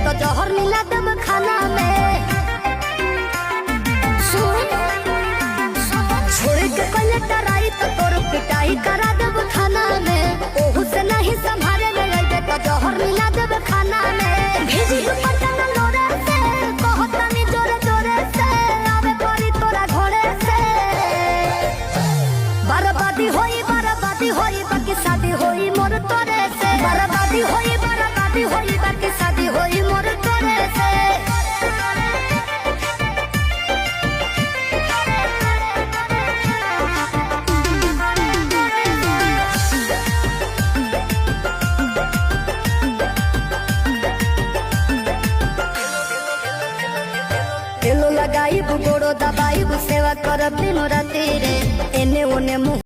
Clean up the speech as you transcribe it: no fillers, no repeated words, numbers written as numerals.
तो जहर मिला दम खाना में। सुन छोड़ के कल टराई तो तोर पिटाई करा दब खाना में। ओहू से नहीं संभाले में लगे तो जहर मिला दब खाना में। भेजी दुपट्टा न लोरे से कहता नी जोरे जोरे से आवे परी तोरा घोड़े से। बर्बादी होई बाकी शादी होई मोर तोरे से। बर्बादी होई बाकी शादी होई मोर